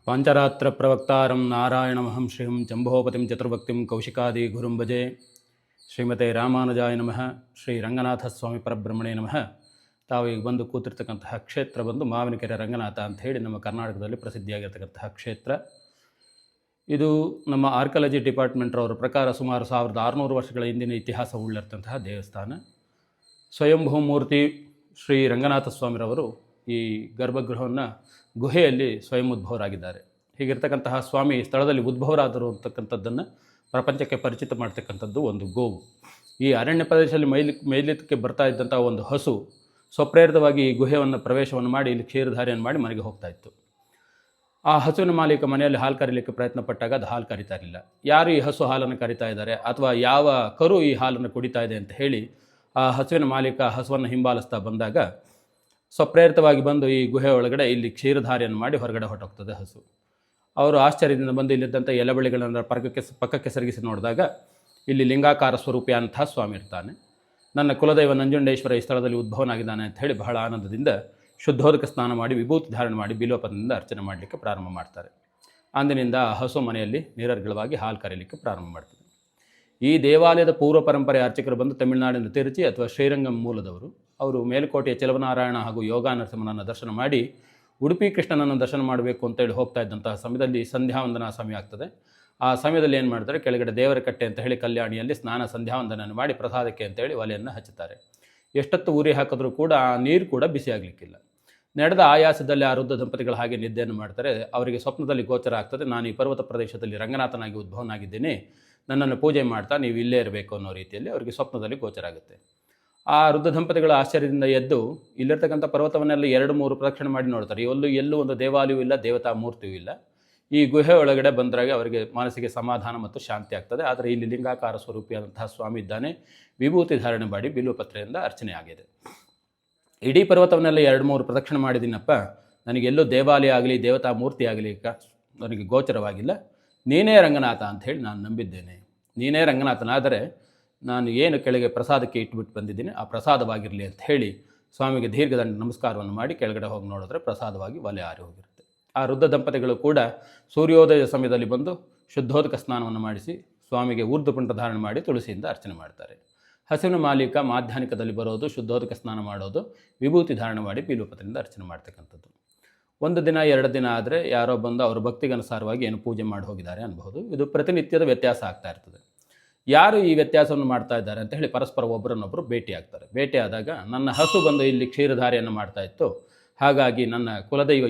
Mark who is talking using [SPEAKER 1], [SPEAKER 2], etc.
[SPEAKER 1] ಪಾಂಚರಾತ್ರ ಪ್ರವಕ್ತಾರಂ ನಾರಾಯಣಮಹಂ ಶ್ರೀಂ ಜಂಬೋಪತಿಂ ಚತುರ್ಭಕ್ತಿಂ ಕೌಶಿಕಾದಿ ಗುರುಂ ಭಜೆ. ಶ್ರೀಮತೆ ರಾಮಾನುಜಾಯ ನಮಃ. ಶ್ರೀ ರಂಗನಾಥ ಸ್ವಾಮಿ ಪರಬ್ರಹ್ಮಣೇ ನಮಃ. ತಾವು ಈಗ ಬಂದು ಕೂತಿರ್ತಕ್ಕಂತಹ ಕ್ಷೇತ್ರ ಬಂದು ಮಾವಿನಕೆರೆ ರಂಗನಾಥ ಅಂತ ಹೇಳಿ ನಮ್ಮ ಕರ್ನಾಟಕದಲ್ಲಿ ಪ್ರಸಿದ್ಧಿಯಾಗಿರ್ತಕ್ಕಂತಹ ಕ್ಷೇತ್ರ. ಇದು ನಮ್ಮ ಆರ್ಕಿಯಾಲಜಿ ಡಿಪಾರ್ಟ್ಮೆಂಟ್ರವರ ಪ್ರಕಾರ ಸುಮಾರು 1600 ವರ್ಷಗಳ ಹಿಂದಿನ ಇತಿಹಾಸ ಉಳ್ಳಿರ್ತಂತಹ ದೇವಸ್ಥಾನ. ಸ್ವಯಂಭೂ ಮೂರ್ತಿ ಶ್ರೀ ರಂಗನಾಥ ಸ್ವಾಮಿರವರು ಈ ಗರ್ಭಗೃಹವನ್ನು ಗುಹೆಯಲ್ಲಿ ಸ್ವಯಂ ಉದ್ಭವರಾಗಿದ್ದಾರೆ. ಹೀಗಿರ್ತಕ್ಕಂತಹ ಸ್ವಾಮಿ ಸ್ಥಳದಲ್ಲಿ ಉದ್ಭವರಾದರು ಅಂತಕ್ಕಂಥದ್ದನ್ನು ಪ್ರಪಂಚಕ್ಕೆ ಪರಿಚಿತ ಮಾಡ್ತಕ್ಕಂಥದ್ದು ಒಂದು ಗೋವು. ಈ ಅರಣ್ಯ ಪ್ರದೇಶದಲ್ಲಿ ಮೇಯ್ಲಿಕ್ಕೆ ಬರ್ತಾ ಇದ್ದಂಥ ಒಂದು ಹಸು ಸ್ವಪ್ರೇರಿತವಾಗಿ ಈ ಗುಹೆಯನ್ನು ಪ್ರವೇಶವನ್ನು ಮಾಡಿ ಇಲ್ಲಿ ಕ್ಷೀರಧಾರೆಯನ್ನು ಮಾಡಿ ಮನೆಗೆ ಹೋಗ್ತಾ ಇತ್ತು. ಆ ಹಸುವಿನ ಮಾಲೀಕ ಮನೆಯಲ್ಲಿ ಹಾಲು ಕರೀಲಿಕ್ಕೆ ಪ್ರಯತ್ನ ಪಟ್ಟಾಗ ಅದು ಹಾಲು ಕರಿತಾ ಇರಲಿಲ್ಲ. ಯಾರು ಈ ಹಸು ಹಾಲನ್ನು ಕರಿತಾ ಇದ್ದಾರೆ ಅಥವಾ ಯಾವ ಕರು ಈ ಹಾಲನ್ನು ಕುಡಿತಾ ಇದೆ ಅಂತ ಹೇಳಿ ಆ ಹಸುವಿನ ಮಾಲೀಕ ಹಸುವನ್ನು ಹಿಂಬಾಲಿಸ್ತಾ ಬಂದಾಗ ಸ್ವಪ್ರೇರಿತವಾಗಿ ಬಂದು ಈ ಗುಹೆ ಒಳಗಡೆ ಇಲ್ಲಿ ಕ್ಷೀರಧಾರೆಯನ್ನು ಮಾಡಿ ಹೊರಗಡೆ ಹೊರಟೋಗ್ತದೆ ಹಸು. ಅವರು ಆಶ್ಚರ್ಯದಿಂದ ಬಂದು ಇಲ್ಲಿದ್ದಂಥ ಎಲೆಬಳ್ಳಿಗಳನ್ನು ಪಕ್ಕಕ್ಕೆ ಸರಿಗಿಸಿ ನೋಡಿದಾಗ ಇಲ್ಲಿ ಲಿಂಗಾಕಾರ ಸ್ವರೂಪಿಯಾದಂತಹ ಸ್ವಾಮಿ ಇರ್ತಾನೆ. ನನ್ನ ಕುಲದೈವ ನಂಜುಂಡೇಶ್ವರ ಈ ಸ್ಥಳದಲ್ಲಿ ಉದ್ಭವನಾಗಿದ್ದಾನೆ ಅಂತ ಹೇಳಿ ಬಹಳ ಆನಂದದಿಂದ ಶುದ್ಧೋದಕ ಸ್ನಾನ ಮಾಡಿ ವಿಭೂತಿ ಧಾರಣೆ ಮಾಡಿ ಬಿಲ್ವಪದಿಂದ ಅರ್ಚನೆ ಮಾಡಲಿಕ್ಕೆ ಪ್ರಾರಂಭ ಮಾಡ್ತಾರೆ. ಅಂದಿನಿಂದ ಆ ಹಸು ಮನೆಯಲ್ಲಿ ನಿರರ್ಗಳವಾಗಿ ಹಾಲು ಕರೀಲಿಕ್ಕೆ ಪ್ರಾರಂಭ ಮಾಡ್ತದೆ. ಈ ದೇವಾಲಯದ ಪೂರ್ವ ಪರಂಪರೆ ಅರ್ಚಕರು ಬಂದು ತಮಿಳುನಾಡಿನ ತಿರುಚಿ ಅಥವಾ ಶ್ರೀರಂಗಂ ಮೂಲದವರು. ಅವರು ಮೇಲುಕೋಟೆಯ ಚೆಲುವನಾರಾಯಣ ಹಾಗೂ ಯೋಗ ನರಸಿಂಹನನ್ನು ದರ್ಶನ ಮಾಡಿ ಉಡುಪಿ ಕೃಷ್ಣನನ್ನು ದರ್ಶನ ಮಾಡಬೇಕು ಅಂತೇಳಿ ಹೋಗ್ತಾ ಇದ್ದಂತಹ ಸಮಯದಲ್ಲಿ ಸಂಧ್ಯಾವಂದನಾ ಸಮಯ ಆಗ್ತದೆ. ಆ ಸಮಯದಲ್ಲಿ ಏನು ಮಾಡ್ತಾರೆ, ಕೆಳಗಡೆ ದೇವರ ಕಟ್ಟೆ ಅಂತ ಹೇಳಿ ಕಲ್ಯಾಣಿಯಲ್ಲಿ ಸ್ನಾನ ಸಂಧ್ಯಾವಂದನನ್ನು ಮಾಡಿ ಪ್ರಸಾದಕ್ಕೆ ಅಂತೇಳಿ ಒಲೆಯನ್ನು ಹಚ್ಚುತ್ತಾರೆ. ಎಷ್ಟೊತ್ತು ಉರಿ ಹಾಕಿದ್ರೂ ಕೂಡ ಆ ನೀರು ಕೂಡ ಬಿಸಿ ಆಗಲಿಕ್ಕಿಲ್ಲ. ನಡೆದ ಆಯಾಸದಲ್ಲಿ ಆ ವೃದ್ಧ ದಂಪತಿಗಳು ಹಾಗೆ ನಿದ್ದೆಯನ್ನು ಮಾಡ್ತಾರೆ. ಅವರಿಗೆ ಸ್ವಪ್ನದಲ್ಲಿ ಗೋಚರ ಆಗ್ತದೆ, ನಾನು ಈ ಪರ್ವತ ಪ್ರದೇಶದಲ್ಲಿ ರಂಗನಾಥನಾಗಿ ಉದ್ಭವನಾಗಿದ್ದೇನೆ, ನನ್ನನ್ನು ಪೂಜೆ ಮಾಡ್ತಾ ನೀವು ಇಲ್ಲೇ ಇರಬೇಕು ಅನ್ನೋ ರೀತಿಯಲ್ಲಿ ಅವರಿಗೆ ಸ್ವಪ್ನದಲ್ಲಿ ಗೋಚರ ಆಗುತ್ತೆ. ಆ ವೃದ್ಧ ದಂಪತಿಗಳ ಆಶ್ಚರ್ಯದಿಂದ ಎದ್ದು ಇಲ್ಲಿರ್ತಕ್ಕಂಥ ಪರ್ವತವನ್ನೆಲ್ಲ 2-3 ಪ್ರದಕ್ಷಿಣೆ ಮಾಡಿ ನೋಡ್ತಾರೆ. ಎಲ್ಲೂ ಒಂದು ದೇವಾಲಯವೂ ಇಲ್ಲ, ದೇವತಾ ಮೂರ್ತಿಯೂ ಇಲ್ಲ. ಈ ಗುಹೆ ಒಳಗಡೆ ಬಂದಾಗ ಅವರಿಗೆ ಮನಸ್ಸಿಗೆ ಸಮಾಧಾನ ಮತ್ತು ಶಾಂತಿ ಆಗ್ತದೆ. ಆದರೆ ಇಲ್ಲಿ ಲಿಂಗಾಕಾರ ಸ್ವರೂಪಿಯಾದಂತಹ ಸ್ವಾಮಿ ಇದ್ದಾನೆ, ವಿಭೂತಿ ಧಾರಣೆ ಮಾಡಿ ಬಿಲ್ವಪತ್ರೆಯಿಂದ ಅರ್ಚನೆ ಆಗಿದೆ. ಇಡೀ ಪರ್ವತವನ್ನೆಲ್ಲ 2-3 ಪ್ರದಕ್ಷಿಣೆ ಮಾಡಿದ್ದೀನಪ್ಪ, ನನಗೆಲ್ಲೂ ದೇವಾಲಯ ಆಗಲಿ ದೇವತಾ ಮೂರ್ತಿ ಆಗಲಿ ನನಗೆ ಗೋಚರವಾಗಿಲ್ಲ. ನೀನೇ ರಂಗನಾಥ ಅಂತ ಹೇಳಿ ನಾನು ನಂಬಿದ್ದೇನೆ. ನೀನೇ ರಂಗನಾಥನಾದರೆ ನಾನು ಏನು ಕೆಳಗೆ ಪ್ರಸಾದಕ್ಕೆ ಇಟ್ಬಿಟ್ಟು ಬಂದಿದ್ದೀನಿ ಆ ಪ್ರಸಾದವಾಗಿರಲಿ ಅಂತ ಹೇಳಿ ಸ್ವಾಮಿಗೆ ದೀರ್ಘದಂಡ ನಮಸ್ಕಾರವನ್ನು ಮಾಡಿ ಕೆಳಗಡೆ ಹೋಗಿ ನೋಡಿದ್ರೆ ಪ್ರಸಾದವಾಗಿ ಒಲೆ ಆರಿ ಹೋಗಿರುತ್ತೆ. ಆ ವೃದ್ಧ ದಂಪತಿಗಳು ಕೂಡ ಸೂರ್ಯೋದಯ ಸಮಯದಲ್ಲಿ ಬಂದು ಶುದ್ಧೋದಕ ಸ್ನಾನವನ್ನು ಮಾಡಿಸಿ ಸ್ವಾಮಿಗೆ ಊರ್ಧ್ವಪುಂಡ ಧಾರಣೆ ಮಾಡಿ ತುಳಸಿಯಿಂದ ಅರ್ಚನೆ ಮಾಡ್ತಾರೆ. ಹಸುವಿನ ಮಾಲೀಕ ಮಾಧ್ಯಾಹ್ನಿಕದಲ್ಲಿ ಬರೋದು, ಶುದ್ಧೋದಕ ಸ್ನಾನ ಮಾಡೋದು, ವಿಭೂತಿ ಧಾರಣೆ ಮಾಡಿ ಬಿಲ್ವಪತ್ರೆಯಿಂದ ಅರ್ಚನೆ ಮಾಡ್ತಕ್ಕಂಥದ್ದು. 1 ದಿನ 2 ದಿನ ಆದರೆ ಯಾರೋ ಬಂದು ಅವರ ಭಕ್ತಿಗನುಸಾರವಾಗಿ ಏನು ಪೂಜೆ ಮಾಡಿ ಹೋಗಿದ್ದಾರೆ ಅನ್ಬಹುದು. ಇದು ಪ್ರತಿನಿತ್ಯದ ವ್ಯತ್ಯಾಸ ಆಗ್ತಾ ಇರ್ತದೆ. ಯಾರು ಈ ವ್ಯತ್ಯಾಸವನ್ನು ಮಾಡ್ತಾ ಇದ್ದಾರೆ ಅಂತ ಹೇಳಿ ಪರಸ್ಪರ ಒಬ್ಬರನ್ನೊಬ್ಬರು ಭೇಟಿ ಆಗ್ತಾರೆ. ಭೇಟಿ ಆದಾಗ ನನ್ನ ಹಸು ಬಂದು ಇಲ್ಲಿ ಕ್ಷೀರಧಾರೆಯನ್ನು ಮಾಡ್ತಾ ಇತ್ತು, ಹಾಗಾಗಿ ನನ್ನ ಕುಲದೈವ